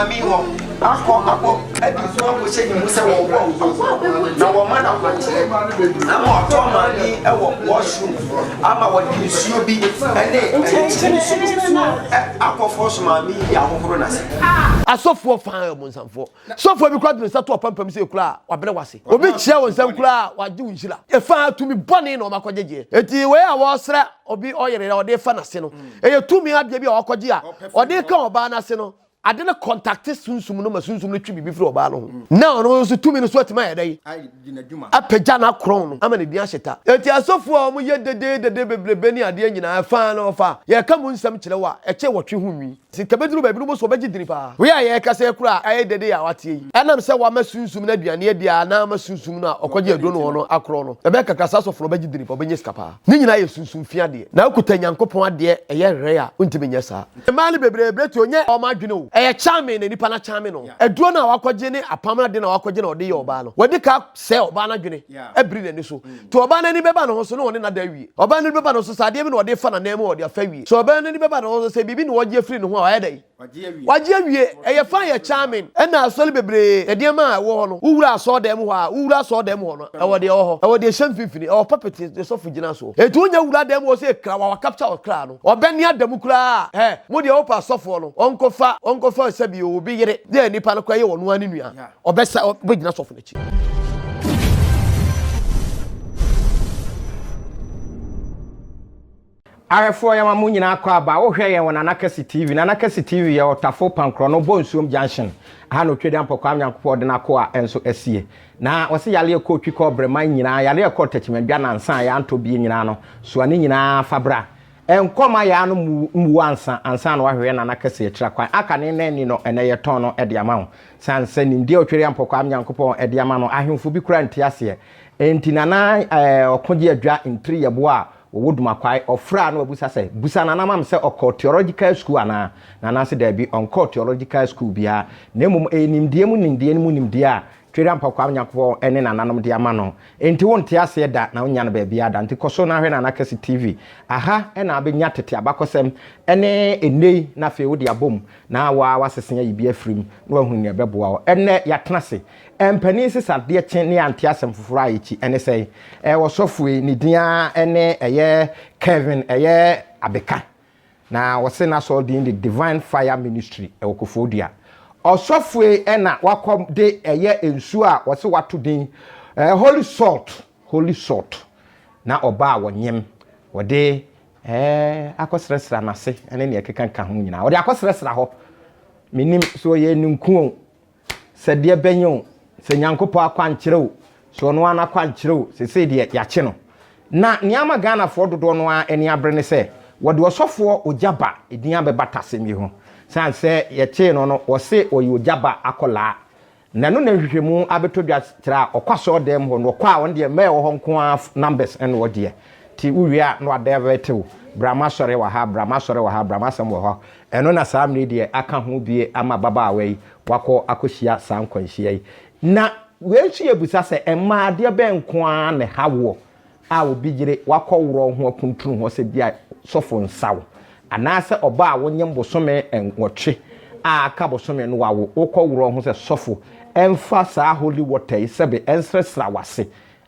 mami ho ako edi so ko se ni se wo na wo ma na kwache na mo to mami e wo washroom ama wo di nsuo bi ene akofo so mami ya hohoro na se asofo fan mo nsamfo sofo bi kwa de sa to pampam se kura wa bere wase obi chia won nsam kura wa de unhira e fa tumi bone na o makogege eti we a wo sra obi oyere na o de fa na se no eye tumi abia bi a wakoge a o de ka oba na se no ade na contact sunsum no masunsum no twi bibi firi oba no na no so tumi no so atima ye dai apagya na kron no ama ne dia hyeta eti asofo a mo ye dede bebrebe ni ade nyina fa na ofa ye ka mu nsam kire wa e che wotwe hu nwi si kabeduru ba bi no mo so bagyi diri pa we a ye ka se kura aye dede ya watie yi enam se wa masunsum na aduane ye dia na masunsum no okoge ado no no akro no e be kaka sasofo bagyi diri pa benye skapa ni nyina ye sunsum fia de na akuta nyankopon ade e ye re a ontime nya sa e mali bebrebe ti onye o ma dwene o eye chame na nipa na chame no eduo na wakoje ne apam na de na wakoje na ode ye oba no wadi ka se oba na dwene ebiri na ni so to oba na ni beba no so no one na da wie oba na ni beba no so sade bi na ode fa na na mu ode afa wie so oba na ni beba no so se bibi na waje free no ho a yedai waje wie eye fa ye chame e na asole bebre e de ma wo ho no uwura so dem ho a uwura so dem ho no e wode ho e wode shem fifini e papeti de so fugina so e to nya uwura dem wo se kra wa capture o kra no obani adamu kra mo de opa sofo no onkofa sabi obi yere de nipa no kwa ye wonu ani nua obesa obegina sofo na chi arefo ya mamu nyina akọ aba wo hwe ye wona na Kesse TV na Kesse TV ya otafo pankro no bonsuom junction ha no twede ampokwa amyankopɔ de na akọ a enso asie na wose yale ekɔ twi kɔ brema nyina yale ekɔ tachimandwa na nsa ya anto bie nyina no so ani nyina fabra enkoma ya no mu ansa na wahwe na Kesse ya kira kwan aka ne nani no ene ye ton no ede ama ho sansa nimde otwede ampokwa amyankopɔ ede ama no ahemfo bi kura ntiase enti nana okoje adwa ntri yebo a woduma kwai ofra no abusa se busa na namam se okọ theological school ana na se da bi onko theological school bia na emum enimdie mu nimdie a twere ampa kwa nyakwo ene na nanom de ama no enti wonte ase da na wonya no ba bia da enti koso na hwe na Kesse TV aha ena abenya tete abakosem ene enei na fe wodi abom na wasesenya yibi afrim na wahu ne beboa ene yatenase empani sisade chen ne ante asem foforo ayichi ene sei wosofue ni dia ene eye Kevin eye Abeka na wose na so the Divine Fire Ministry Okofodua osofue ena wakom de eye ensu a wose wato din holy salt na oba wonyem wode akosresra na se ene ne kekanka ho nyina wode akosresra ho minim so ye nunku se de benyo se nyankopɔ akwankyerɛw so no ana akwankyerɛw se de yache no na niama Ghana fo dodo no a eni abre ne se wode osofo OGYABA edin abebata semi ho san se yeche no wose OGYABA akola na no na hwehwemu abetodwa kyerɛ okwaso dem ho no kwa won de me wo nko numbers en wo de ti uwia no adevetew brama sore wa ha brama sam wo ho eno na sam ne de aka ho bie ama baba awai wakɔ akohia san kwanhia yi na weesu ebusa se emma de be nko a ne hawo a obi gire wakɔ woro ho akunturu ho se bia sofo nsawo anase oba a wonyem bosome enwotwe a aka bosome no wawo okɔ woro ho se sofo emfa sa holy water sebe ensresra wase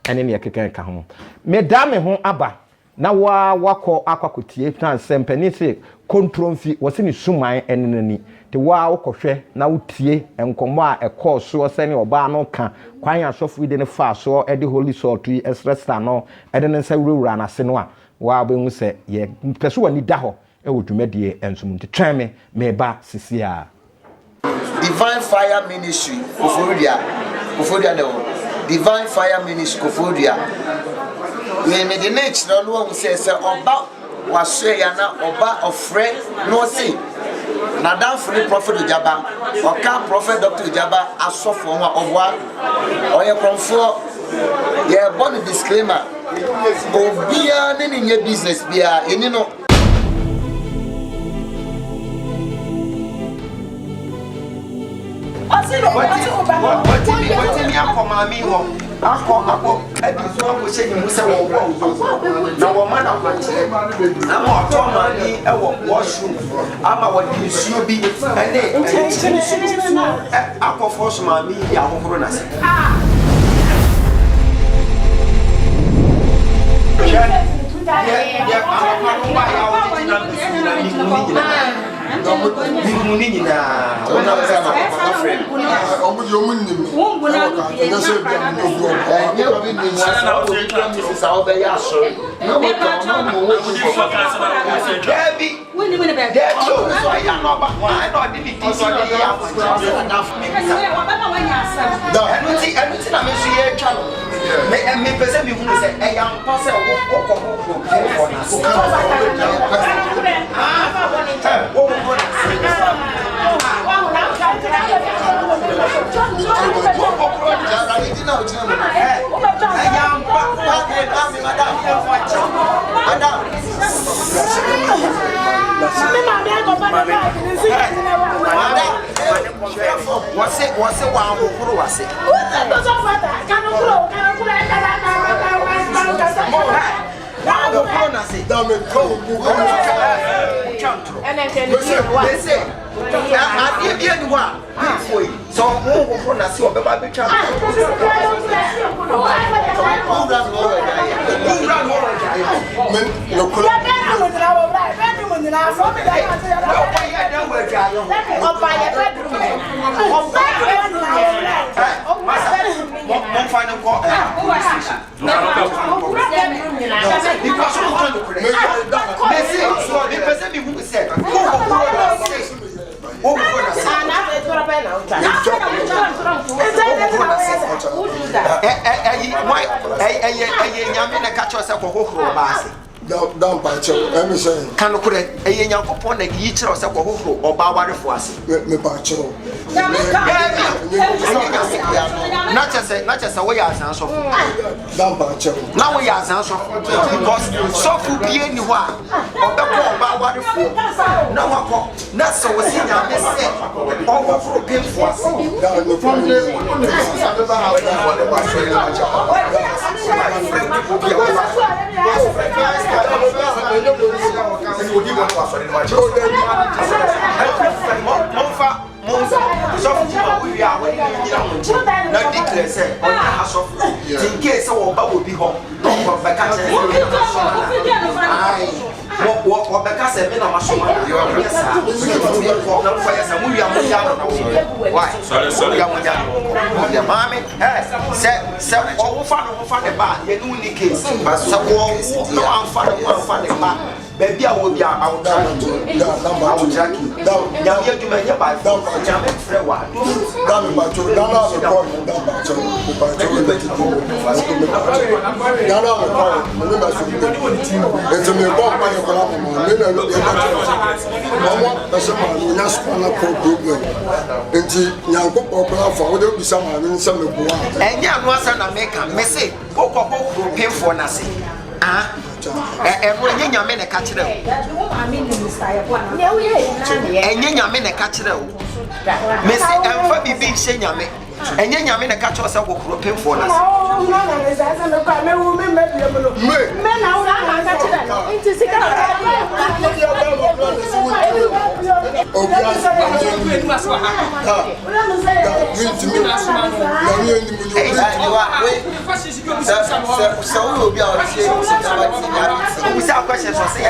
ene ne kekenka ho medame ho aba na wakɔ akwakotie plan sempani se kontromfi wose ni suman enenani te wa wokɔhwɛ na wotie enkomo a ɛkɔ so sene oba no ka kwan asɔfo ide ne fa so ede holy salt yi esresta no ede ne nsa wurawura na se no a wa behu se ye peso wani da hɔ ɛwɔ dwumadie ensum nti twɛn me ba sisia Divine Fire Ministry Kofodia de Divine Fire Ministry Kofodia we me de nature no who say oba waswe ya na oba ofre no say na dan free prophet OGYABA oka prophet Dr. OGYABA asofo ho obwa oye konfo ye born disclaimer obia ne nye business bia eni no What's in your mami ho? Ako, ebi so ako se ni musa wo wo. Na wo ma na kwache. Na mo to ma ni e wo washroom. Ama wo di nsuo bi ene akọ force ma mi ya kokoro na se. Down by Chow, I'm saying, can look at a young upon the each of Sakoho or Bawari for us. Me by Chow. Not just a way as answer. Down by Chow. Now we are answer because so could be anyone or the Bawari for no one. Not so was in our mistake. All for pay for us. Baby, I will be out. I will jack you. Now, you may have by German Frewa. Down by Chow, down on the point, down by Chow, by Chow, down on the point, it's a mere bomb by your grandma. Then I look at Mama, that's a man who has spun up for good. And young people for what be someone in some of the and young was an American, Messy, Poco pay for nothing. And when you are a catcher, and you are a catcher, Missy, and for be big saying, and you are a catcher, so will pay for us. Without questions, I say,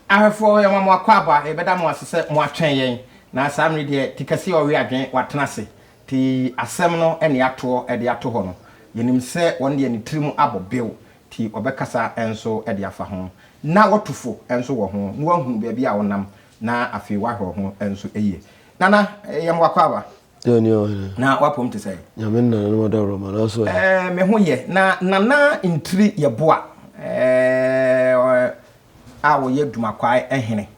Ahefo ya mama kwaba e beda mo asese mo atwen yen na samre de tikasi owe adwen watenase ti asem no ene ato e de ato ho no yenim se won de ni trimu abobew ti obekasa enso e de afa ho na wotufo enso wo ho na wahu bia bia wonam na afi wahwo ho enso eye nana ya mama kwaba na wapom te say nyamenna no modaro ma na so me ho ye na nana intri ye boa awo ye dumakwai ehene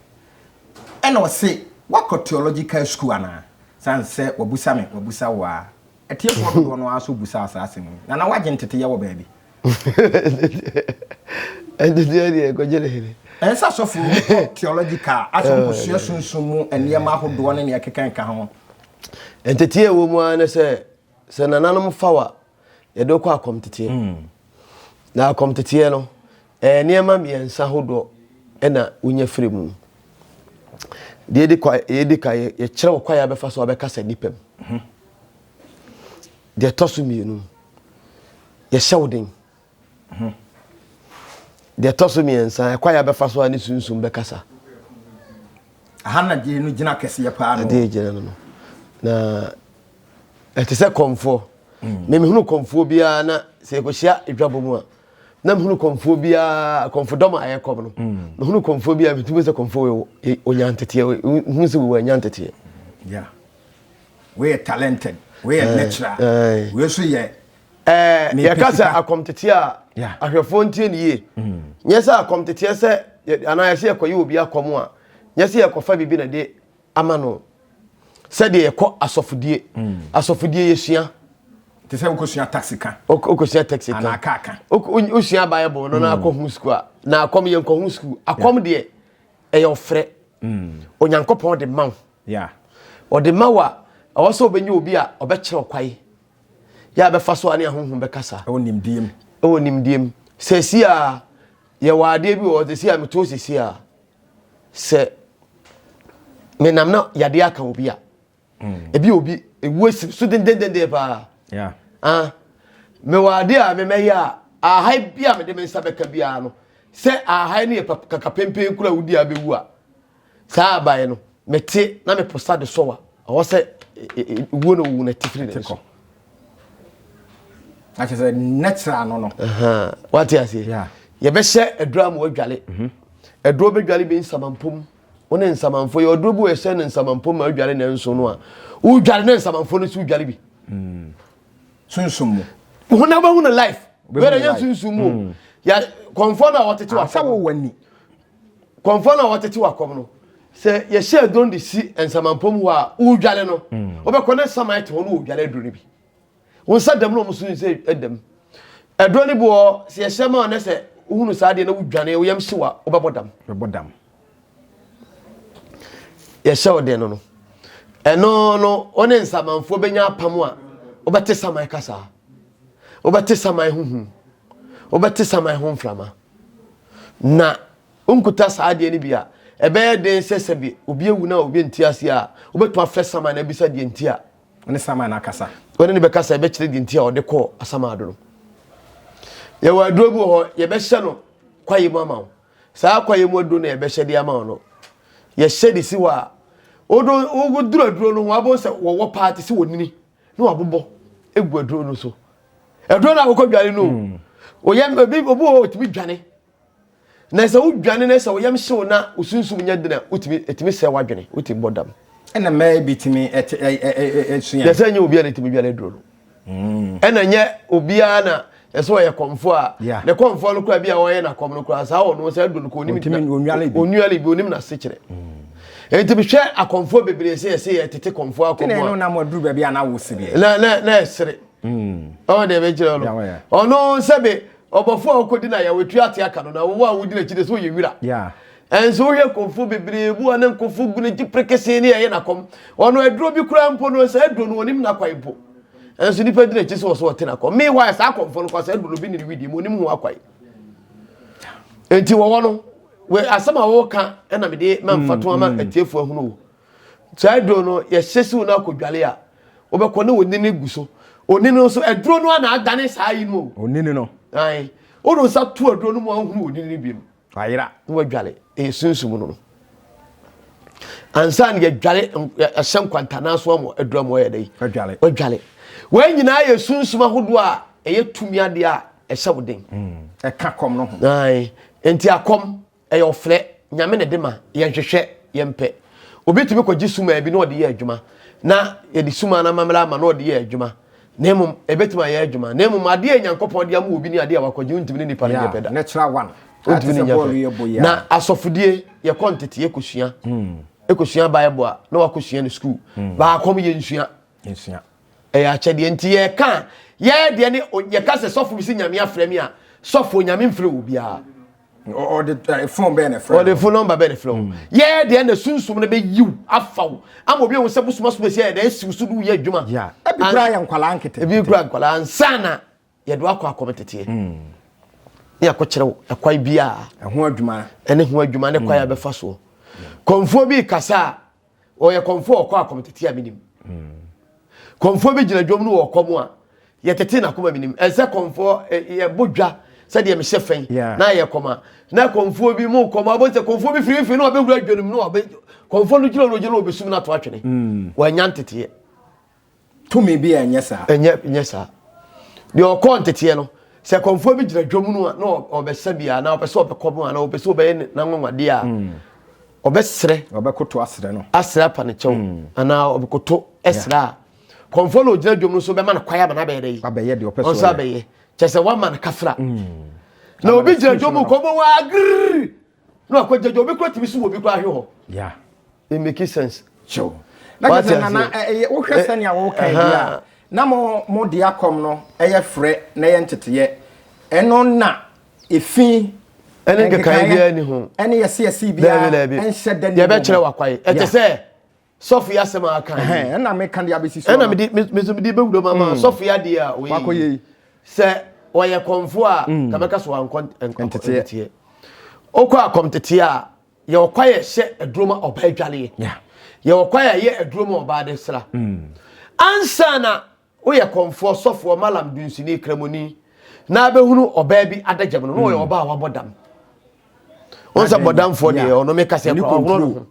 ena wose wako theological school ana sanse wabusa wa etie fo do no aso busa asase mu na waje ntete ye wo baabi endede ko jere hele ensa so fu theological aso ko sunsun mu enema hodo ne ne kekan ka ho entete ye wo mu ana se nananom fawa ye do ko akomtete na akomtete no enema mi ensa hodo ena unya fremu de ka ye kire kwa ya befa so abeka nipem de tosu mienu ye shawden de tosu miensa kwa ya befa so ani sunsun bekasa ahana je no gina kese ye pa no de gina no na etese komfo me hunu komfo bia na se ko hia edwabo mu a na mhunu konfobia konfodoma ayekom no mhunu konfobia bitube se konfo onyantete hu se we anyantete yeah we are talented we are natural we so ye ya kasa akomtete a ahwefo ntie ne ye nyesa akomtete se ana ya se akoye obi akom a nyesa yakofa bibi na de amano se de yekọ asofudie yesua te se ukosua taxi kan ukosua taxi kan ana kaka usua bible no na akọ school na akom ye nkọ school akom de e ofre onyankopon de man yeah o de mawa awoso obenye obi a obekire kwai ya be faso ani ahonhom bekasa onimdiem sesi a ye wade bi o de si a meto sesi a se menam na yade aka obi a ebi obi ewu so den pa yeah me wade a me meya a hai bia me de me nsa beka bia no se a hai ne kaka pempen kura wudi abewu a sa abaye no mete na me posta de sowa awo se wo no wu na tifiri ne so acha se natural no what you say yeah ye be hye edura mo adwale eduro be dwale be nsamampom wona nsamanfo ye oduro bu hye ne nsamampom ma adwale ne nso no a wo dwale ne nsamanfo no su dwale bi sunsumu wona ba wona life where ya sunsumu ya konfo na wotete wa sa wo wani konfo na wotete wa kom no se ye hye eduro de si nsamampom ho a wo dwale no wo be kone samite ho no wo dwale eduro bi won sa dam no mo sun se edam eduro ni bo se ye hye ma na se uhunu saade na wo dwane wo yam hyewa wo be bodam ye hye wo de no eno no one nsamanfo benya apam a obete samai kasa obete samai huhu obete samai honframa na unkuta saade ni bia ebe de sesebi obi ewu na obi ntiase a obetu afre samai na bisa de ntia ne samai na kasa woni ne be kasa ebe kire de ntia ode ko asama adoro ye wa drobu ho ye be hye no kwaye mu ama saa kwaye mu ado na ye be hye de ama no ye hye de si wa ogo duro no ho abo se wo party si wonini no abobo egu aduro no so aduro na akọ dware no oyem obi otimi dwane na se wo dwane na se oyem hyew na osunsum nya dina otimi se wadwane otimi bodam ena may bitimi suya ya se nya obi ana timi dwane aduro no ena nya obi ana eso ye komfo a ne komfo no kura bia wo ye na kom no kura sa wo no se aduro no ko onwale bi onim na se kire enti bi hwe akomfo bebre se ye tete komfo akomfo no na mo duru ba bia na wo se bia na esere o de be jira no ono sebe obofo akodi na ya wetu ate aka no na wo a wodi na chide so ye wira enso wo hwe konfo bebre bu ane konfo gune di prekese ne ye na kom ono aduro bi kura mpo no sa aduro no onim na kwai mpo enso nipa di na chi so so na kom me why sa konfo no kwa sa aduro bi ni widi mo onim ho akwai enti wo no we asama wo ka na me de mamfato ama atiefo ahunu sa aduro no ye hyesiw na akodwale a obekọ na onini guso onini so aduro no na adane saa yi no onini no ai odo sa tu aduro no mo ahunu onini bi no ayira wo dwale sunsumu no ansan ye dwale ahyem kwantana so mo aduro mo ye dai wo dwale we nyina ye sunsuma hodo a eye tumi ade a ehye woden e ka kom no ai enti akom eye ofre nyame ne de ma ye hwehwe ye mpe obetumi ko gisuma bi no de ye adwuma na ye di suma na mamela ma no de ye adwuma nemu ebetuma ye adwuma nemu ade nyankopon de am obi ni ade a wakɔgye untimi ni nipa ne peda natural one na asofudie ye kontete ye kosua ekosua bible a na wakosua ne school ba kom ye nsua ya chede enti ye ka ye de ne ye ka se sofu bi si nyame afrɛ mi a sofu nyame mfrɛ obia or the phone be na friend or the phone number be na friend ye de na sunsum ne be yiw afaw am obi won se busuma so be se de siw du ye adwuma ya e bi kra ya nkwala ankete e bi kra nkwala ansana ye do akɔ akometete ya ko kyerɛ akwai bia ho adwuma ene ho adwuma ne kwai abefa so konfo bi kasa o ye konfo okɔ akometete a minim konfo bi gina dwom no wo kɔm a ye tete na kɔma minim ense konfo ye bodwa sɛ de me hyefen na ye kɔma na konfo bi mu kɔma bo se konfo bi firi no obegura dwonum no obe konfo no gina obesum na to atwene wo nyantete to me bi enye sa enye sa de okɔ ntete no se konfo bi gina dwom no na obesa bia na obesa obekɔm na obesa obeye na nwanwade a obesre obekoto asre no asra pa ne chew ana obekoto esra konfo no gina dwom no so be ma na kwaya ba na be dey abeye de opeso so abeye chese one man kafra na obi gina dwom ko bo wa grrr no akwaje dwom bi ko timi so obi ko ahwe ho yeah it make sense show na je na wo hwɛ sɛ ne wo kan dia na mo de akom no eye frɛ na ye nteteye eno na efi ene ke kan bia ni ho ene yesi bia enhye dan ye be kyerɛ wakwae ete sɛ Sofia sema akan na me kan dia besi so na me di bewuro mama Sofia dia we wakoye sɛ oye konfo a kameka so ankɔntete okɔ akomtete a ye okwaye hye aduroma oba adwale ye okwaye ye aduroma oba de sra ansa na oye konfo sofo malam dunsini kramoni na behunu oba bi adagyam no oye oba wabodam onsa bodam for de ono me kase ko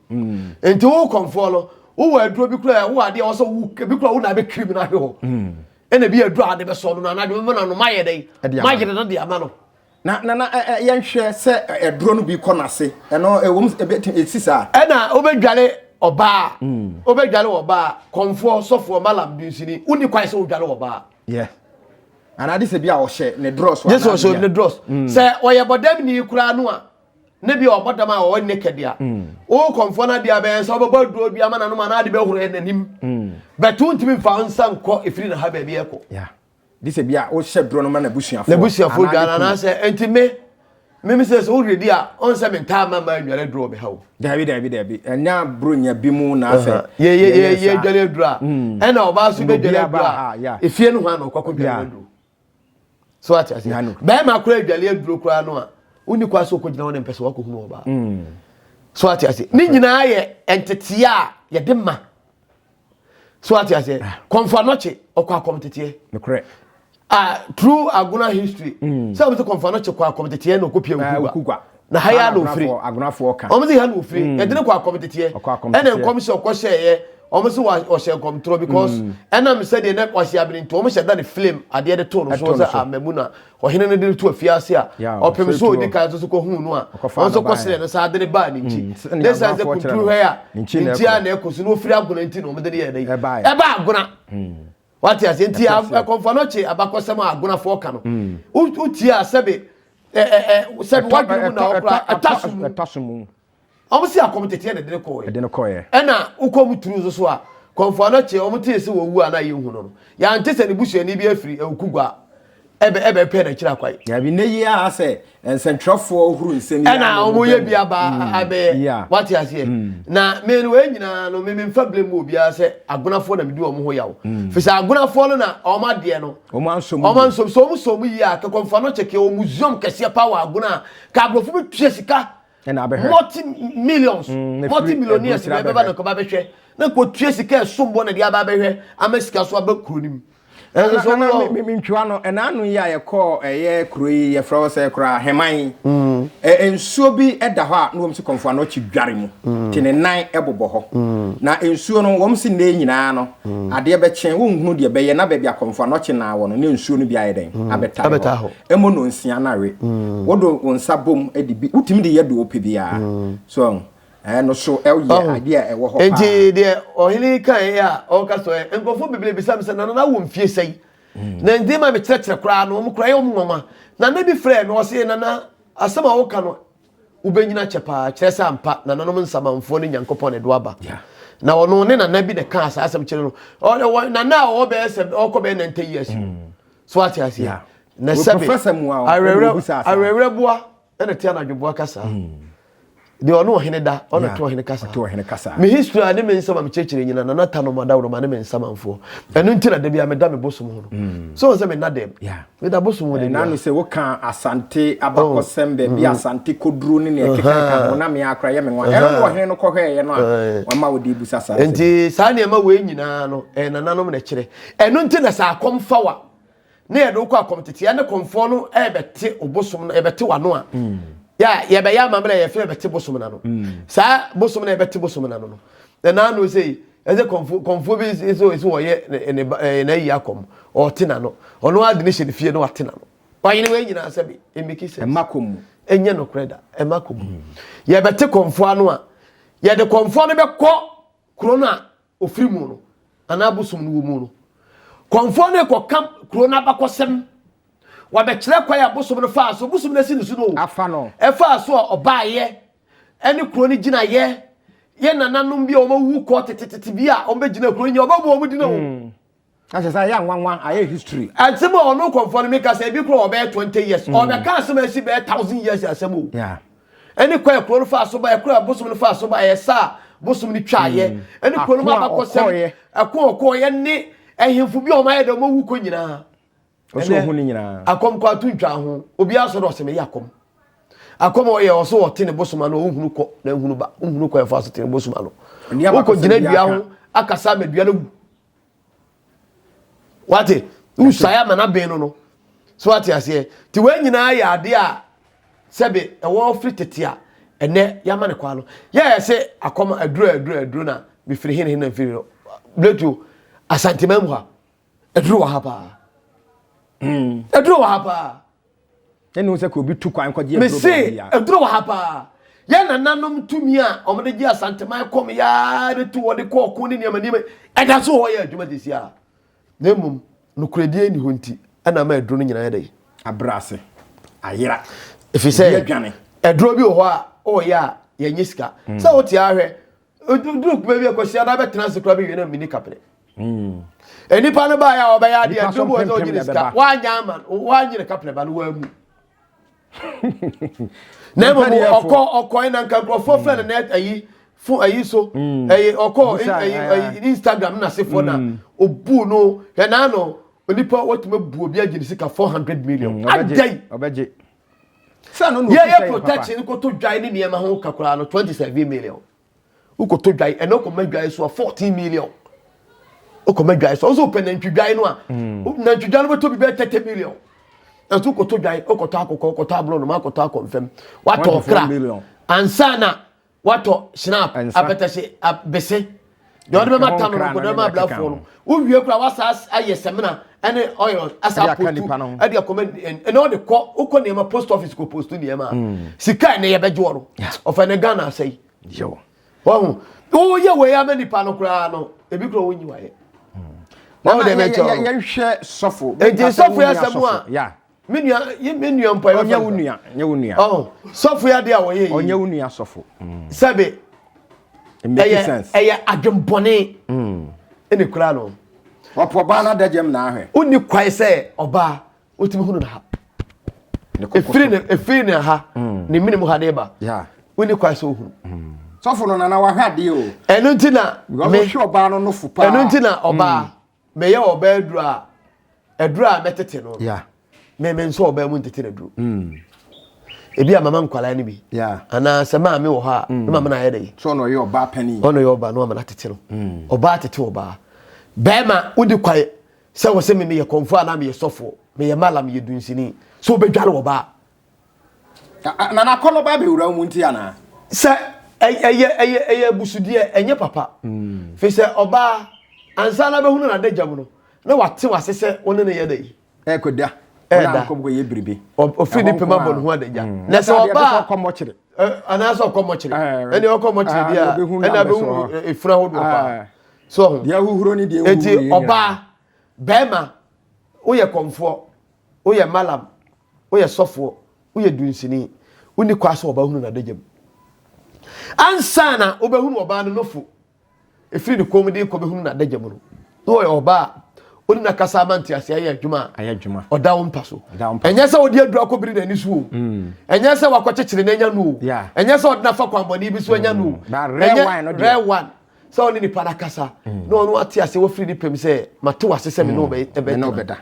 enti wo konfo lo wo aduro bi kura wo ade wo so wo bi kura wo na be krim na hwe ho ena bi aduro ade be so no na de me na no maye dai maye de no de ama no na yenhwe se aduro no bi kɔ nase eno ewom esisa ena obedwale oba obedwale oba konfo sofo malam binsini uni kwai se odwale oba yeah ana ade se bi a wo hye ne dross wa yes so ne dross se oye bodam ni kura no a ne bi obodam a wo naked a o konfo na dia be so obo duro bi ama na no ma na de be horo enanim betu ntimi fa nsa nkɔ efiri na ha ba bi ekɔ yeah this be a o hye duro no ma na busuafo dwana na se entime me se so redi a on se me nta ma nware duro be ha o dabi enya bronya bi mu na se ye dwale duro a ena oba so be dwale duro a efie no ho na okɔ dwale duro so ati ase be ma kura dwale duro kura no a uni kwa so ko gina wona mpese wako hunu oba so ati ase ni nyina ye entete a ye de ma so ati ase konfa noche okwa akomtete me correct through aguna history say we konfa noche kwa akomtete na okopia ukugwa na haya no free agunafo ka omo ha no free e de kwa akomtete ena nkomse okɔhye ye omo so wa ohye control because ena me say de na ohye abinto omo hye da the flame ade de to no so say amamuna ohene ne de to afiase a opem so odi kan so ko hu no a so ko sele na sa de ba ni nchi de say say control he a nchi a na ekosu no free aguna nti no omo de ye dai e ba aguna what you say nti a konfanoche abakosem aguna fo ka no uti a sebe sebe wadwum na okra atasum omusi akomitete na de ne koye ena ukomu turu so a konfo na che omuti ese wo wu ana ye hu no ya ntese ne busu ani bi afiri ekugwa ebe pe na kira kwai ya bi ne yi a say ensentropho huru nsem ya na omo ye bia ba abe what you say na me no nyina no me mfa blame obi a say agonafo na me di omo ho yawo fi say agonafo no na oma de no omo ansom so mu yi a ka konfa no cheke o museum kese power agona ka abrofo bi tue sika na abe multi millionaires be ba na ko ba behwe na ko tue sika sombo na dia ba behwe amasika so abakuru nim so no me ntwa no ena anu ya ye call eye kuro yi ye fro say kura heman ensuo bi eda ho a no wom si konfo no chi dware mu ti ne nan ebobo ho na ensuo no wom si ne nyina no ade be chen wo nhunu de be ye na ba bia konfo no chi na wo no ne ensuo no bi aye den abeta ho emo no nsia na we wodo wonsa bom edi bi utimi de ye do ope bia so no so idea e wo ho enti de ohili kan ya o ka so enkofo bibile bisam se na wo mfie sei na ndi ma me kire kra no mo kra ye mo mama na na bi frɛ no se na asama wo ka no ubenyina chepa kire sa ampa na no nsamanfo ne nyankopɔ ne do aba na wono ne na bi de ka asam kire no na o be se o ko be 90 years so ati asia na sabe professor mu a arewre boa ene tia na dwoboa kasa de ono ohene da ono to ohene kasa me history ade me nsama me chechire nyina na nata no madawro ma ne me nsamanfo enu ntina da bia me da me bosom ho no so se me na dem me da bosom ho de na no se wo kan asante abakosembe bia asante koduru ne ekeka ka na me akra ye me nwa eno ohene no kohwe ye no a wa ma wo di busa sa enti sa ne ma we nyina no nananom na kire enu ntina sa akomfa wa ne ye do kwa akomtete ya ne konfo no ebete obosom no ebete wano a ya ye be ya mamre ye fe beti bosom na no sa bosom na beti bosom na no na no say eze konfo bi so wo ye na yi akom o tina no ono adini hye fie no atina no wanyine we nyina se bi emiki se makom enye no kreda makom ye beti konfo ano a ye de konfo no be ko krona ofiri mu no ana bosom no wo mu no konfo no ko kam krona bakosem wa be kire kwa ya bosom no fa so bosom na si no no afa no e fa so oba ye eni kuro ni gina ye nananom bi o ma wu ko tetete bi a o be gina kuro ni oba bo o mu dina o ase sa ya nwanwa aye history antimo ono konfo me ka say bi kuro oba 20 years o be ka asem asi be 1000 years asem yeah eni kwa kuro fa so ba kuro bosom no fa so ba ye sa bosom ni twa ye eni kuro ma ba ko sem akọ ye ni ehemfu bi o ma ye de o ma wu ko nyina oso hu ni nyina akom kwa tuntwa ho obi aso do se me yakom akom o ye oso o tene bosoma no ohunu ko na ohunu ba ohunu ko e fa so tene bosoma no o ko gina dua ho akasa medua no wate usaya mana ben no so wate ase ti we nyina ya ade a sebe e wo firi tete a ene ya mane kwa no ye se akom aduru na bi firi hin na firi no bletu asantemam ha aduru wa ha pa edro wa hapa enu se ko bi tu kwan kwaje edro me se edro wa hapa ye nananom tumi a omde gi asanteman kom ya de tu wode ko ko ni niam ni eda so ho ya adwuma desi a nemum no kuredie ni honti ana ma edro no nyina ya dai abrase ayira efi se edro bi ho a o ya ya nyisika se o ti ahwe edro ku bi akosia na betena se kura bi na mini kapre enipa no ba ya obaya de adubo o gire ska wanya man wanyire kapre ba no wamu na mo oko ina nka grofo friend net ayi fu ayi so ayi oko ayi Instagram na se fo na obu no na no onipa wotuma bu obi agire sika 400 million obeje sa no no ye protection ko to dwai ni niam ho kakura no 27 million uko to dwai enoko madwai so 14 million okomedwai so open ntwidwai no a na ntwidwai no beto bi 30 million entu ko to dwai okoto akoko okoto ablo no makoto akonfem wato kra ansana wato snap apetese abese de odbe mata no ko de ma blafo no uwie kra wasas aye semina ene oil asa postu ade comment ene o de ko uko ne ma post office ko postu ne ma sika ne ye bejo no of ene Ghana sei yo wo o ye we ya mani pa no kra no ebi kro wonyi waye no de mecho ya hwe sofo e sofo ya samu a ya menua mpa ya nya wunua oh sofo ya de a wo ye onya wunua sofo sabe it makes sense eya adwembone ene kura no opo ba na dajem na ahwe uni kwai se oba otimi hunu na ha efiri ne ha ne minimum ha de ba woni kwa so hunu sofo no na wa hwade o eno ntina me hwe oba no fu pa eno ntina oba me ye oba eduru a metete no me nso oba mu ntete na duru ebi a mama nkwala ni bi ana sema me wo ha no mama na ye dey so no ye oba pani ono ye oba no mama na tete no oba tete oba bema udi kwae se wo se me ye konfo ana me ye sofo me ye mala me ye dunsini so obedware oba na na kono ba be wura mu nti ana se eye busudie enye papa fi se oba ansa na be hunu na dagam no na wate wasese woni ne ye dey kodia na ko ye biribi ofi ni pema bon ho adagya na se oba komochire ana so komochire eni okomochire dia ena be hu efura hodo pa so dia huhuro ni dia eti oba bema woye komfo woye malam woye sofo woye dunsini woni kwaso oba hunu na dagam ansana obehunu oba no nofo efiri de komedi ko behunu na dagam no woye oba oni na kasa amanti ase aye adwuma oda wo mpaso enye se odi adu akobiri na nisu enye se wakochechire na nya no enye se odina fa kwamboni bi so nya no re one so oni ni para kasa no no ati ase wo firi ni pem se mate wasese me no be no beda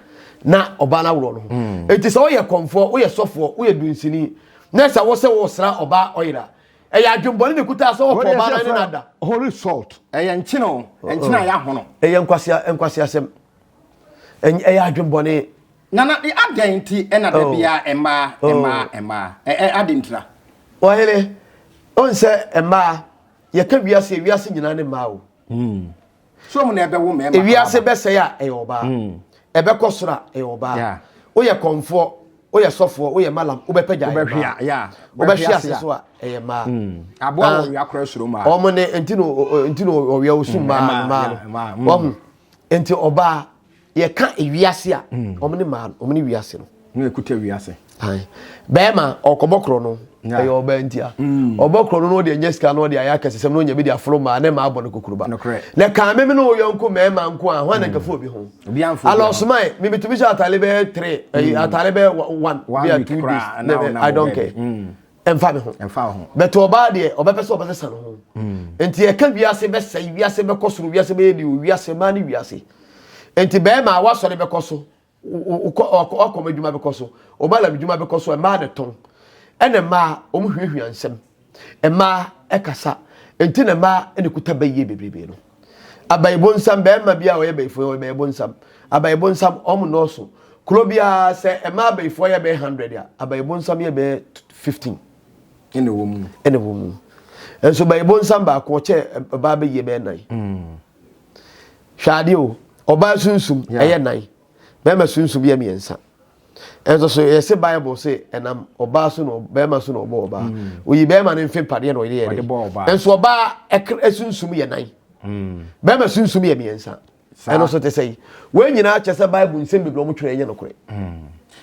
na oba na woro no enti se wo ye komfo wo ye sofo wo ye dunsini na se wo se wo sra oba oyira eya adwumboni ne kuta so wo oba na ni nada holy salt eya nchina ya hono eya nkwasi asem eya adwumboni nana the identity ena da bia ema adintra ohele onse ema ye ka wiase nyina ne ma o so mo na ebe wo me wiase be se ya eyoba ebe kosora eyoba wo ye konfo wo ye sofo wo ye malam wo be pagya wo be hia se so a eyema abo wo ya kora suro ma o mo ne entino o wi osum ma wo enti oba ye ka ewiase a omni man omni wiase no no ekuta wiase ai bema okobokro no e oba ntia obokro no de nyeska no de aya kesesem no nya bi de afro ma na ma abon kokuruba na ka me no yonko me ma nko a ho na kafu obi ho alo smai me bitumi sha atalebe 3 atalebe 1 be 2 days I don't care emfa me ho but oba de obepese obese no ho enti e ka wiase be sai wiase be kosoro wiase be di wiase ma ni wiase enti be ma wasore be koso okoma djuma be koso obala djuma be koso e ma de ton ene ma omhwehwe ansem e ma ekasa enti ne ma ene kuta baye bebrebe no abayibonsam be ma bia we bayifo we bayibonsam abayibonsam om no so klobia se e ma bayifo ye be 100 ya abayibonsam ye be 15 ene wo mu enso bayibonsam ba ko che ba be ye be 9 hwade o oba sunsum eye 9 be ma sunsum ye miensa enso so yes Bible say enam oba so no be ma so no oba oyi be ma ne mfe pade no ye enso oba sunsum ye 9 be ma sunsum ye miensa eno so te say we nyina chese Bible nsem bebre omo twere ye no kore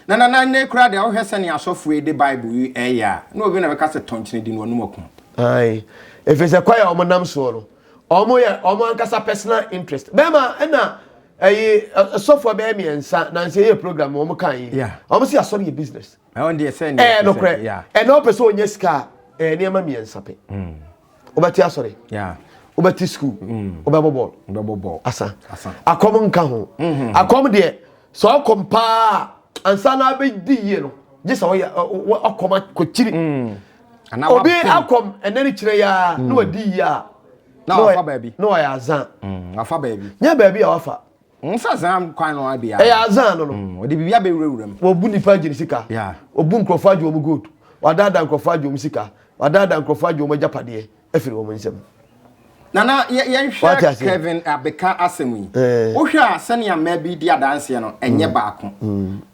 na ne kura de ohwese ne asofo de Bible eya na obi na be ka se tonchine di no numaku ai efese kwaya omo nam so no omo ankasa personal interest be ma na software be me ensa na nse ye program omo kan yi omo si asori ye business on dey say no kre no person onye ska ne ma me ensa pe obati asori obati school obabo asa akom nka ho akom de so kompa ansa na be di ye no je sa wo akoma kochiri obi akom enani kire ya no wadi ya na wafa baby no ya azan wafa baby nya baby ya wafa nsa zan kwan no abia ya azan no odi bibia be wurawuram obu nipa giri sika obu nkrofo ajo omu gold wadada nkrofo ajo omu sika wadada nkrofo ajo omu japade efiri omu nsem nana ye hwe Kevin abeka asemi wo hwe a sene ya mabi di adanse no enye baako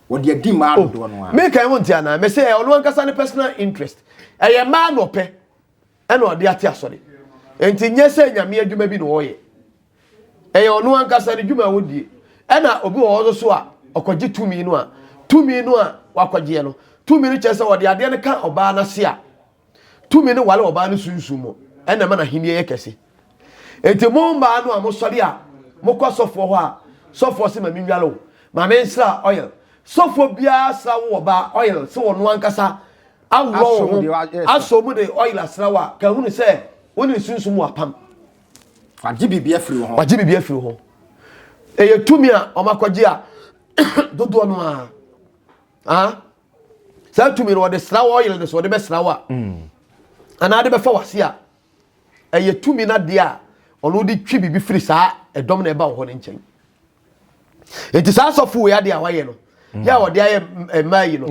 wodi adi ma do no a me kan wonti ana me say ono ankasa ne personal interest eye ma no pe ena odi ate asori enti nyese nyame adwuma bi no oye eye ono ankasa ne dwuma wodie ena obi wo so a okoje tumi no a wakoje no tumi no chese wodi ade ne ka oba na se a tumi no wale oba no sunsumo ena ma na henie ye Kesse enti mo mba no a mo sori a mo kwasofo ho a sofo se ma minwalo ma me nsra oil sofo bia sa wo ba oil se wo no ankasa awro aso mu de oil asrawa ka hunu se woni sunsum wa pam wagye bibia firi ho eye tumi a omakwaje a dodo no sa tumi no de srawa oil de so de be srawa ana de be fa wase a eye tumi na de a ono di twi bibi firi saa edom na eba wo ne nchen enti saa sofo we ade a waye no ya wo de aye mai no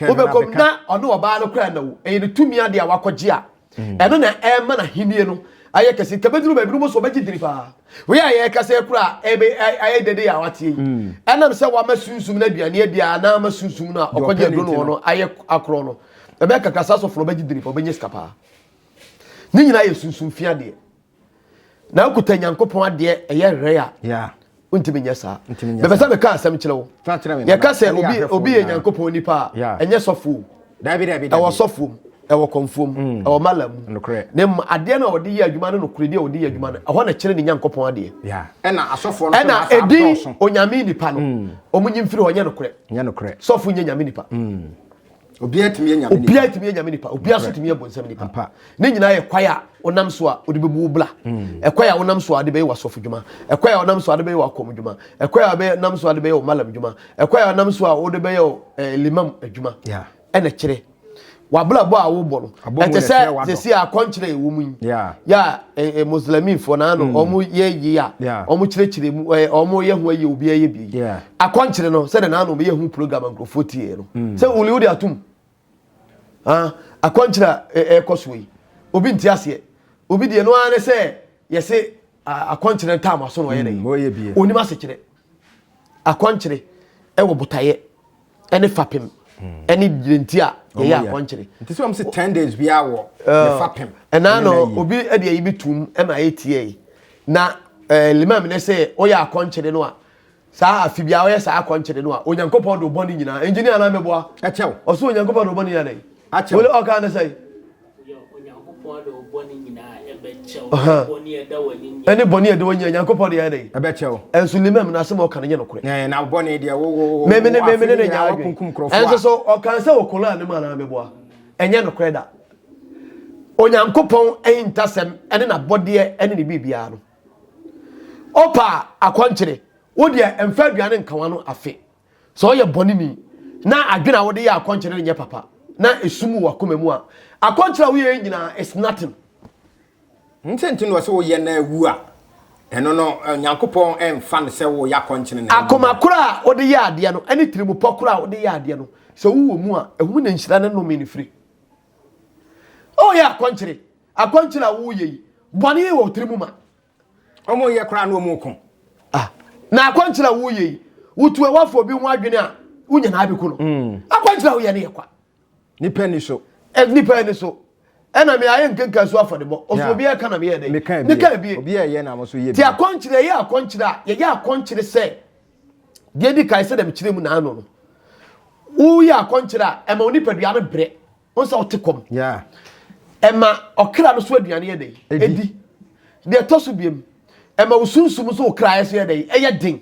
obekom na ono oba no kra na wo eye tumi ade a wakwaje a eno na ema na himie no aye kase kabeduru ba biru mo so bagidiri pa we aye kase kura aye dede ya watie enam se wa masunsum na duane adia na masunsum na okwaje adu no aye akro no ebe kakasa so fro bagidiri pa obenye skapa ni nyina ye sunsum fia de na okuta nyankopon ade eye rere ya untimi nyesa bebe sa be ka asem kire wo ye kase obi ye nyankopon nipa enye sofo dabi awo sofo ewo konfom ewo malam nem ade na odi ye adwuma no kure de odi ye adwuma no ho na kire ni nyankopon ade ena asofo no ena edi onyame nipa no omunyi mfiri ho nye no kure sofo nye nyame nipa obi atimi nyame nipa obi aso timi ebonsam nipa ne nyina ye kwaya onam so a odi bebu bla ekwaya onam so ade be wa sofo dwuma ekwaya onam so ade be wa kom dwuma ekwaya be nam so ade be wa malam dwuma ekwaya onam so a ode be limam adwuma ena kire wabla bo a wo bo no etese se akonchire ewo mu ya muslimin fo na no omu ye ya omu chire mu omu ye ho aye obi aye bi akonchire no se na no me ye hu program ankrofo tie no se uli atum akonchira ekosoi obi nti ase obi de no ane se ye se akonchire tam aso no ye dey onima se kire akonchire ewo botaye ene fapem ene drentia ye akonchire nti se am se 10 days bia wo ye fapem ena no obi ede ye bitum ema etie na limam ne se o ya akonchire no a saa afibia o ye saa akonchire no a onyankopon do boni nyina engineer na meboa echew o so onyankopon do boni nyina achew wole o ka na say onyankopon do boni nyina ebechew boni eda wani nyina ene boni eda wani onyankopon de ya dey ebechew enso limam na se mo ka na nye no kure na boni de wo me ne nya kunkum krofo enso so o kan se okola ne ma na meboa enye no kure da onyankopon entasem ene na bode ene ne bibia no opa akonchire wo de emfa aduane nkawa no afe so ye boni ni na adwena wo de ya akonchire nye papa na esumu wakoma mu a akonchire wo ye nyina is nothing ntenti no se wo ye na awu a eno no nyankopon emfa ne se wo ya akonchire na akoma kura wo de ya ade no ene tirimu pokura wo de ya ade no se wo mu a ehu na nhyira na no me ni free oh ya akonchire wo ye boni wo tirimu ma omo ye kura no mu ko na akonchire wo ye wutu e wafo bi ho adwene a unya na abiku no akonchire wo ye ne yakwa nipa ni so ena me aye nkenka so afodebo oso obi e kana me ye dey nika bi obi ye na mo so ye bi ti akonchire ye akonchire se de di kai se dem chire mu na ano no wo ye akonchire e ma oni paduane bre onsa otekom ema okra no so aduane ye dey edi de toso biem ema usunsum so okra ye so ye dey eye din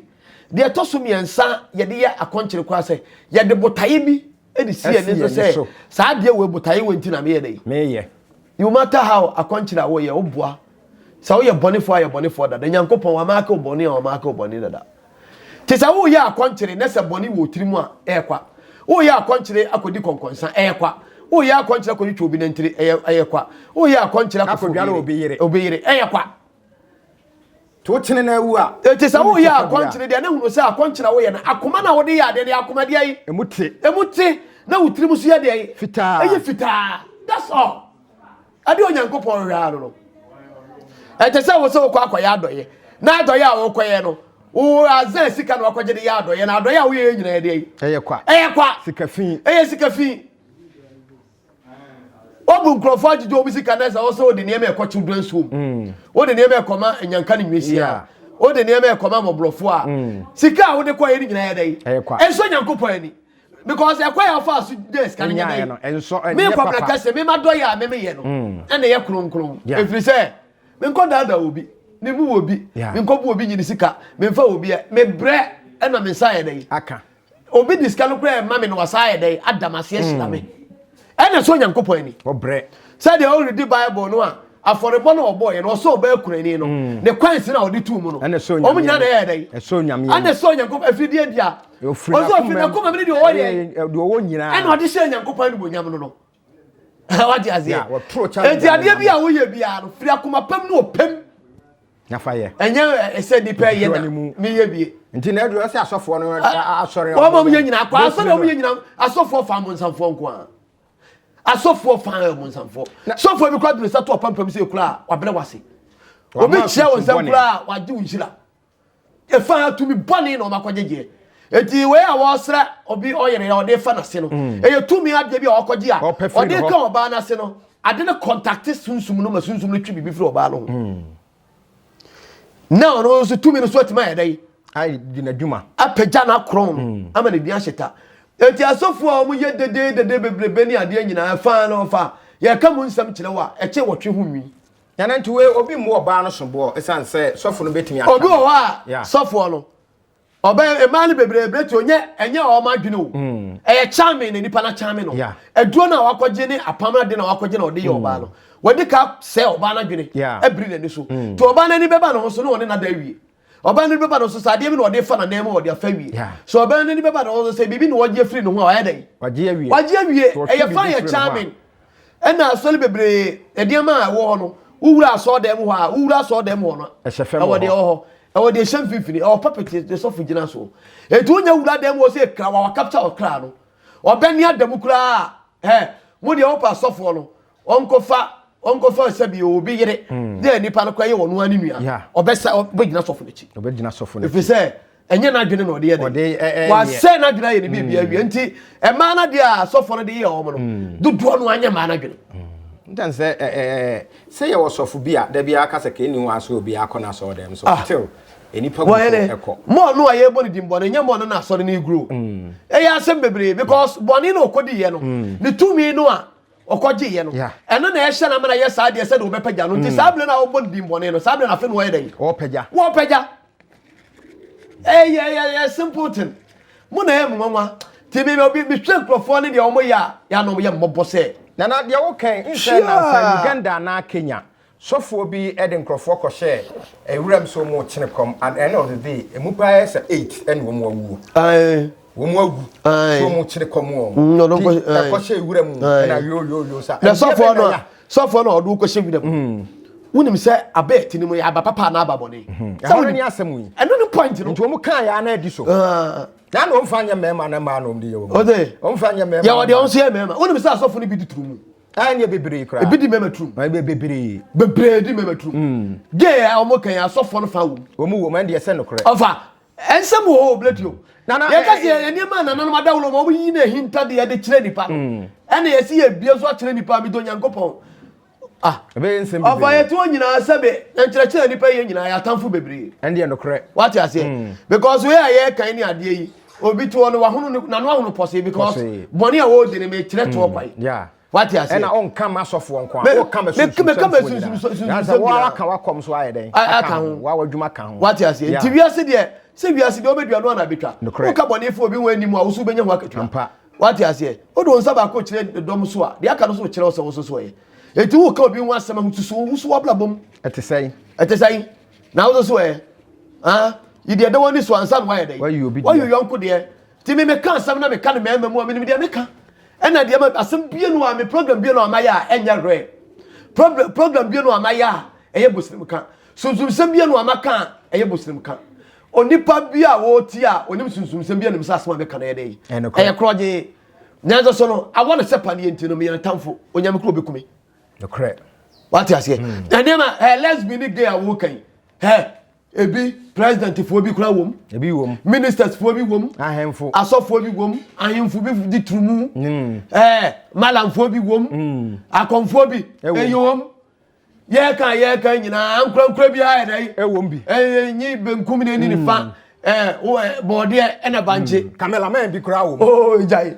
de toso miensa ye de ye akonchire kwa se ye de botaye bi edi sie ne so saa de we botaye wenti na me ye dey me ye you matter how akonchira wo ye oboa sa wo ye bonifo dada nyankopon wa maaka oboni a wa maaka oboni dada ti sa wo ye akonchire ne se boni wo tirimu a ekwa wo ye akonchire akodi konkonsa ekwa wo ye akonchire akodi twobi na ntiri ekwa wo ye akonchire akodi obi yire ekwa to tene na awu a ti sa wo ye akonchire de na hunu se akonchira wo ye na akoma na wo de ya de akoma de ayi emuti na wo tirimu so ye de ayi fita that's all ade onyankopon hwa no etese wo se wo kwa ya adoye na adoye a wo koye no wo azan sika no akwaje de ya adoye na adoye a wo ye nyina ye de eyekwa sikafi obu nkrofo ajijo obi sika na sa wo se wo de ne me ekwachi do nsuom wo de ne me ekoma enyanka ne nwesia wo de ne me ekoma mobrofo a sika wo de koye nyina ye de enso nyankopon ani because ekwa fa asu des kan nyina no enso me kwa na Kesse me madoye a me ye no ene ye kronkron efiri se me nko dada obi ne mu obi me nko bu obi nyini sika me mfa obi me bre ena me nsa ye dey aka obi discount kura mama no wasaye dey adamase hyira me ene so nyankopon ani obre say dey already bible no a aforebo no oboye no so ba kurani no ne kwansi na odi tu mu no omu nya na ye dey so nyame ane so nyankopon afidie dia ozo afina kuma me dey oye de wo nyina ene odi she nyankopon ni bonyam no no wadi azia wo tro cha enti ade bia wo ye bia no firi akoma pam no opem na fa ye enye ese di pe ye da me ye bie nti na edu ase asofo no asori o mo ye nyina kwa asori o mo ye nyina asofo fa mo nsamfo nko a asofo fa mo nsamfo sofo bi kwa dun sa to pampam se kula wa bele wase obi chia won sam kula wa ji unhira e fa to mi boni na o makwajeje enti we a wo sra obi oyere ya o de fa na se no e ye tumi ade bi a okwaje a o de ka oba na se no ade ne contact sunsum no ma sunsum no twi bibi firi oba no now no so tumi no so atima ya dai ai dina djuma apeja na kron ama ne bia hyeta enti asofo a mo ye dede bebrebe ni ade nyina fa no fa ye ka mu nsam kire wa e che wotwe hu nwi yana nti we obi mu oba no sobo esan se sofo no betimi aka obi o wa sofo no oba e ma ne bebrebe ti onye enye o ma dwene o e ye charming ne nipa na charming no eduo na wakogye ne apamra de na wakogye na ode ye oba no wadi ka se oba na dwene ebri na ni so to oba na ni beba no so no one na da wie oba ni beba no so sade bi no ode fa na nemo ode afa wie so oba ni beba no so se bibi no wagye free no ho a yedai wagye wie e ye fa ye charming ena asole bebre ediama a wo no uwura so dem ho a uwura so dem ho no e wode ho e wode shem fifini e puppet de so fugina so etu onya wura dem wo se kra wa capture o kra no obani adam kra mo de opa sofo no onkofa sabi obi yire de nipa no kwaye wonu ani nua obesa obegina sofo nechi obegina sofo nechi efese enye na adwene no ode ye wa se na adwene ye ne bibia wi nti e ma na de a sofo no de ye o mo no dudu no anya ma na adwene ntan se ye wo sofo bia da bia aka se ke ni wa so obi akona so dem so still enipa go eko mo no aye boni dimbo na nya mo no na so ne grow e ya sem bebre because boni no okodi ye no ne tumi no a okoje ye no eno na ehye na mana ye saa de se de obepagya no nti saa ble na obon dimbone no saa ble na fe no ye den wo pagya yeah simple thing mo na ye mwanwa ti bi bi twen krofo ne de omo ya no ye mmobbo se na de wo kan inse na sa Uganda na Kenya sofo bi eden krofo ko share ewuram so mo chine kom at the end of the day emupa yes 8 and wo mo awu wo mo agu so mo chine kom wo no ko share ewuram na yo sa na sofo no odu ko share ewuram wonim se abet ni mo ya aba papa na aba bone sa woni asem yi eno no point no nti mo kan ya na edi so na no mfanya mema na ma no ndi yo o mfanya mema ya wode on se mema wonim se asofo no bi dituru mu anya bebre kra ebi di mema trum bebre di mema trum ge ya omo kan ya sofo no fa wo mu wo man de se no kra ofa ensem wo obletio na ya ka se enema na no madawlo mo yi na hinta de ya de kire nipa ene ye si ye bie so kire nipa mi do nyankopon ebe ensem ofa ye to nyina sebe nkire nipa ye nyina ya tamfo bebre ende no kra what you say because we are ye kan ni ade yi obi to no wa hono na no hono pose because boni a wo de ne me kire to kwai what you say and on come asofo nko o come sunsun ya say wa aka wa kom so aye den aka ho wa wadwuma ka ho what you say ti wiase de se wiase de obedua no na betwa o ka boni fo obi wani mu a wo so benya ho akatwa what you say o do nsa ba ko kire dom so a de aka no so kire o so ye eti wo ka obi hu asema hu so wo so wablabom etesai na wo so ye you de de woni so ansa no wa ye den wa you yonko de ti me kan asem na me kan me mu a me de me kan ena de ma asem bie no a me program bie no amaya enya re program bie no amaya eye boslim kan sunsum sem bie no amaka eye boslim kan onipa bia wo ti a onim sunsum sem bie no msa asema me kan ye dey eye kroje nyanzo so no I want to sepa ne ntino me yan tamfo onyame kro bekumi no correct what you say and ma lesbian gay a wo kan ebi president fo bi kura wom ebi wom ministers fo bi wom ahemfo asofo bi wom ahemfo bi di trumu malamfo bi wom akonfo bi eyom ye kan nyina ankura bi ha dai wom bi nyi benkum ne ni fa bode ena banche cameraman bi kura wom jai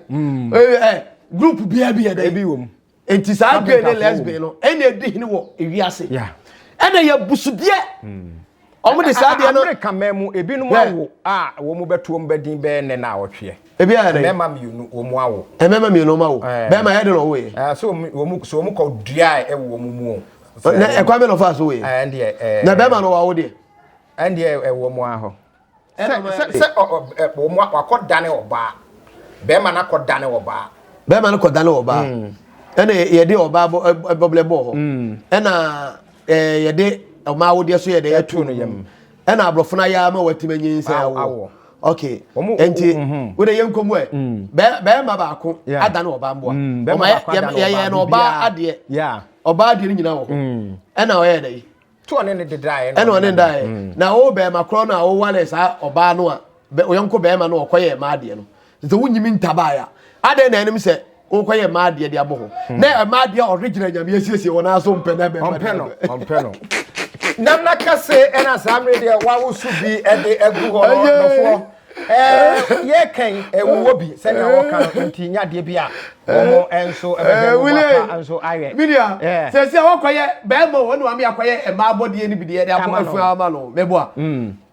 group bi dai ebi wom enti sa gay ne lesbian no ene edi hini wo ewiase ena ya busudie omo de saa de no America memu ebi no mawo wo mu beto mbedin be ne na awotwe ebi ayɛ mema mienu omu awo mema mienu omu awo bema yɛ de no wo ye so omu ko dua e wo mu mu na ekwa me no fa so wo ye na bema no wo de ande e wo mu aho se omu akɔdane oba bema na akɔdane oba bema na akɔdane oba ena ye de oba boble bo ho ena ye de ma wo de so ye de etu no yam ena abrofo na ya ma watime nyinsa awo okay enti we de yenkomu e be ma ba ko adane oba mbo o ma ye no oba ade oba ade ni nyina wo ena o ye de to one ne dedae ena one ndae na wo be ma kro na wo wale sa oba no a o yenko be ma no okoye ma ade no so wunyimi ntaba ya ade na enim se wo koye ma ade de abo ho na ma ade original nyame asiesie wona aso mpe na be ompe no Namna Kesse ena samre de wa wo su bi e de egu ho no ye kan e wo bi se na wo kan nti nya de bi a wo enso e be wo pa enso aye media se wo koye be mo wonu am yakoye e ma bode ni bi de apo afu ama no mebo a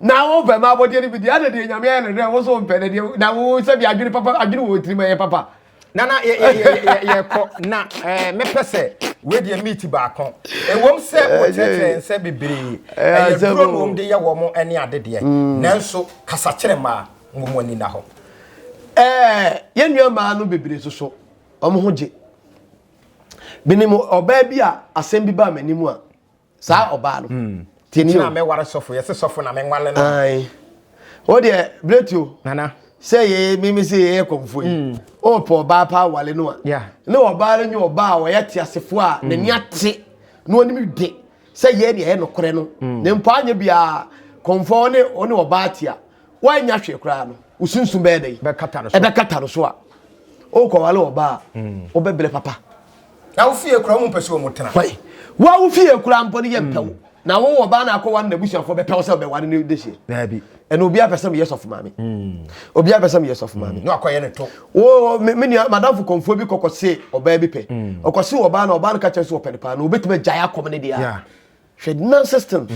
na wo be ma bode ni bi de ade de nyame ene de wo so mpe de na wo se bi adwiri papa adwiri wo tiri ma papa nana ye ko na me pese we de meet ba kon e wom se wo tete nse bibiri e pro no de ye wo mo ene ade de nanso kasa kire ma mo ni na ho ye nua ma no bibiri so omo ho je binimu oba bi a asem bi ba manimu a sa oba no tini na me ware sofo ye se sofo na me nwale no ai o de bletio nana say ye mimi say ye komfo yi o po ba pa wale no a ne oba le nyu oba wo ye te asefo a ne ni ate no onim de say ye ne ye no kore no ne mpo anya bia komfo ne oni oba ate a wa nya hwe kra no usunsun be dey be kata no so a o ko wale oba o be bele papa na wo fie kra mu pese o mutena wai wa wo fie kra mpo ne ye mpewo na wo oba na akọ wan na busuafo be pewo se be wan ne de hie na bi and obi a person yes of mami obi a person yes of mami no akoye ne to o me madam for konfo bi kokose oba bi pe okose oba na oba na ka chese opene pa na obetime jaya kom ne dia hwed non-system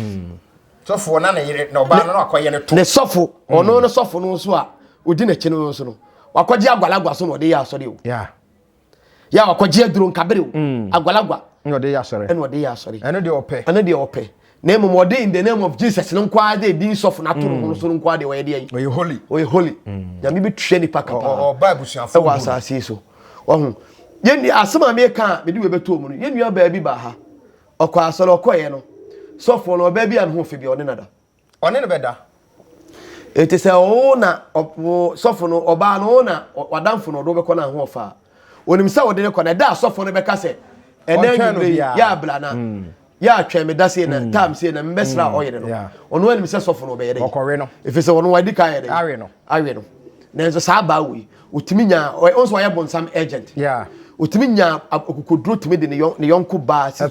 sofo na na yire na oba na akoye ne to ne sofo ono no sofo no so a odi na chi no so no wakoje agwalagwa so no de ya asore o ya wakoje aduro nkabere o agwalagwa no de ya asore eno de ya asore eno de ope na emomode in the name of Jesus no kwa de din sof na to no so no kwa de we de yi we holy ya mi bi twe ni paka pa o bible suafo e wa asase so ohun ye ni asema me ka me di we beto mu no ye nua ba bi ba ha okwa asoro okoye no sofo no ba bi an ho fe bi one nada one ne beda ete se o na sofo no oba no na wadamfo no do be ko na ho fa onim se wo de ne ko na da sofo no be ka se enanyure ya bla na ya atwa me dase na tam se na mbesra oyere no ono anim se sofo no be yere okore no efi se ono wadi ka yere awe no na enso sa ba we otimi nya onso wa ye bonsam agent otimi nya akokodro timi de ne yonko ba se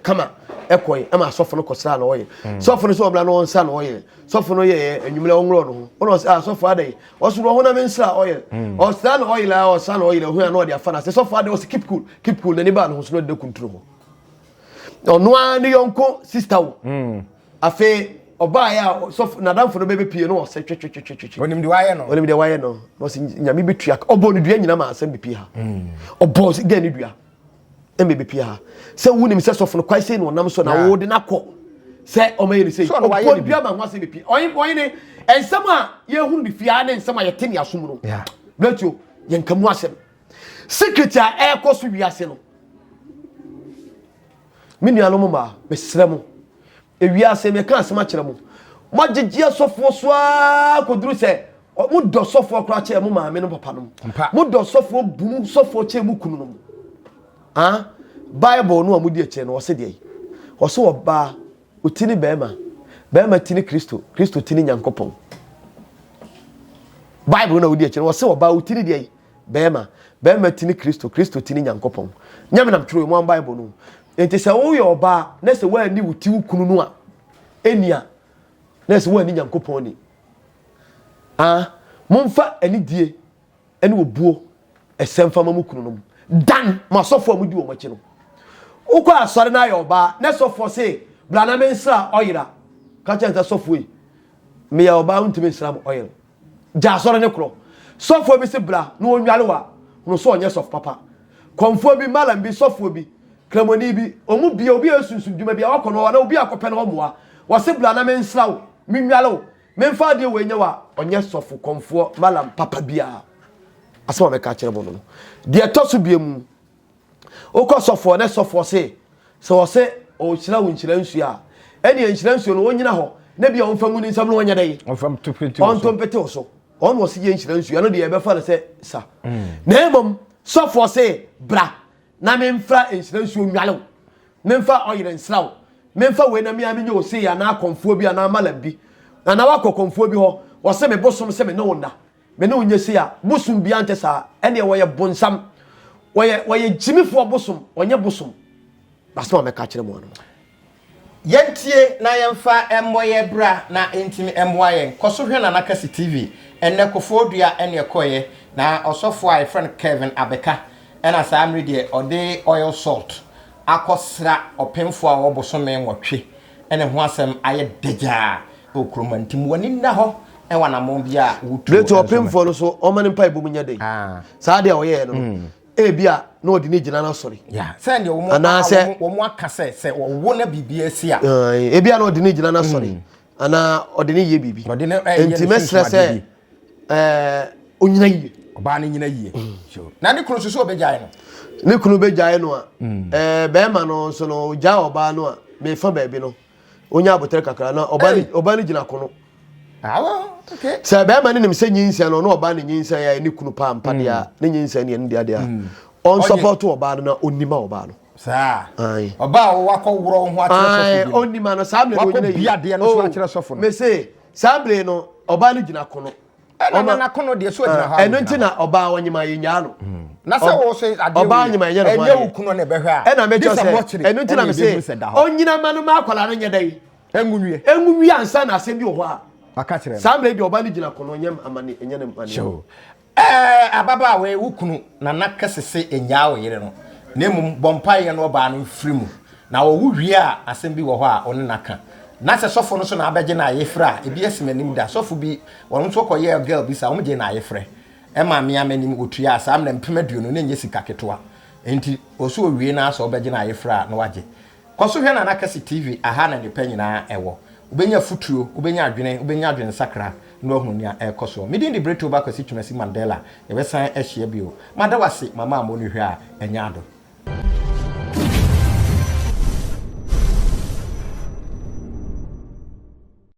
kama ekoi e ma sofo no kosra na oyere sofo no so obla no onsa na oyere sofo no ye enwumle onwro no ono sofo adai oso ro ho na mensra oyere o sta na oyere o sa na oyere hu na o de afa na se sofo adai o keep cool na ni ba no so no de kuntro ho ono ani yonko sister wo afi oba ya so nadam fo no bebe pie no o se twetwetwetwe onim de waye no no se nyame betua obo no dua nyina ma asem be pie ha obo se ga ni dua em be pie ha se wunim se sofo no kwai se no nam so na wo de nakọ se o maye ni se obo dua ma ho asem be pie oyin ne ensem a ye hunu bi fia ne ensem a ye teni asom no bletio ye nkamu asem secret a e koso wiase no minuano mo ma besremo ewiase me kan asema kire mo magyegie sofo so a koduru se mo do sofo kra kire mo ma me no papa no mo do sofo bunu sofo kire mo kunu no bible no amudi eche no wose de wose oba otini bema tini kristo tini nyankopon bible no amudi eche no wose oba otini de bema tini kristo tini nyankopon nyame nam tro mo bible no enti se wo yo ba na se wa ni wuti wukunu no a enia na se wa ni nyankopon ni momfa ani die ani obuo esemfa mamukunu no dan masofo amudi wo machi no ukwa asore na yo ba na sofo se blana mensra oyira ka chanta sofo yi me ya oba untime nsra oyira ja asore ne kro sofo bi se bra no onwale wa no so onye sof papa konfo bi malam bi sofo bi kramoni bi omu bia obi asunsun dwuma bia wakono na obi akopɛ no moa wase bra na mensraw menwale wo memfa de we nya wa onye sofo konfo malam papa bia asema me ka kire bo no de toso bia mu okọ sofo na sofo se wose o kyira wo nkyira nsu a ene nkyira nsu no wonyina ho na bia onfa mu ni nsam no wonya dai onfam tupeti on tompete so on wose ye nkyira nsu ya no de e be fa se sa na emom sofo se bra na memfra nkyira nsu onwale memfa oyire nsraw memfa we na me amenye o se ya na akonfo bi na malam bi na wakokonfo bi ho wose me bosom se me no wona me no nya se ya bosom bi ante sa ene wo ye bonsam wo ye jimifo bosom onye bosom basema me ka kire mo no yentie na yemfa emboye bra na intimi emboye kosohwe na Kesse TV enne kofodua ene ekoye na osofo a friend Kevin Abeka ena samre de ode oil salt akosra opemfo a wobosome nwotwe ene ho asem aye deja okromantim wani nna ho enwa na mo bia wutu leto opemfo no so o mani mpa ibomu nya dei saa de oye no ebia na odi ni gina na sori ya say de wo mo aka se wo na bibia si a ebia na odi ni gina na sori ana odi ni ye bibi enti mesra se onyina ye oba ni nyina ye na ne kunu so obejae no ne kunu bejae no a be ma no so no ja oba no a me fa baabi no onya abotere kakra na oba ni gina kono okay se be ma ne nim se nyinsia no oba ni nyinsia ya ni kunu pa ampa dia ne nyinsia ne ne dia on support oba no na onima oba no saa oba wo akọworo ho akere sofo onima no sabre no nyina bia de no so akere sofo no me se sabre no oba ni gina kono na kono de so gina ha eno nti na oba wanyima yenya no na se wo so ade oba anyima yenya no enye wukuno ne behwe a ena me chose eno nti na me se onyina manu ma akwala no nye dai enwunwie ansa na asem bi wo ho a aka kire sabre de oba ni gina kono nyem amane enye ne mane ababa we wukunu na Kesse se enya wo yire no nemu bompa ye no oba no frimu na wo wuwie a asem bi wo ho a one naka na se sofo no so na abeje na ayefra ebi asimanim da sofo bi won so koye girl bi sa omje na ayefre e ma me amanim otua asa na mpemaduo no nye sika ketoa enti oso owie na asa obeje na ayefra na waje koso hwe na Kesse TV aha na ne panyina ewo ubenya futuo ubenya adwene sakra no ahunu a ekoso midin di breto ba kwasi twumasi Mandela e besan ehia bio madawase mama amoni hwe a enya ado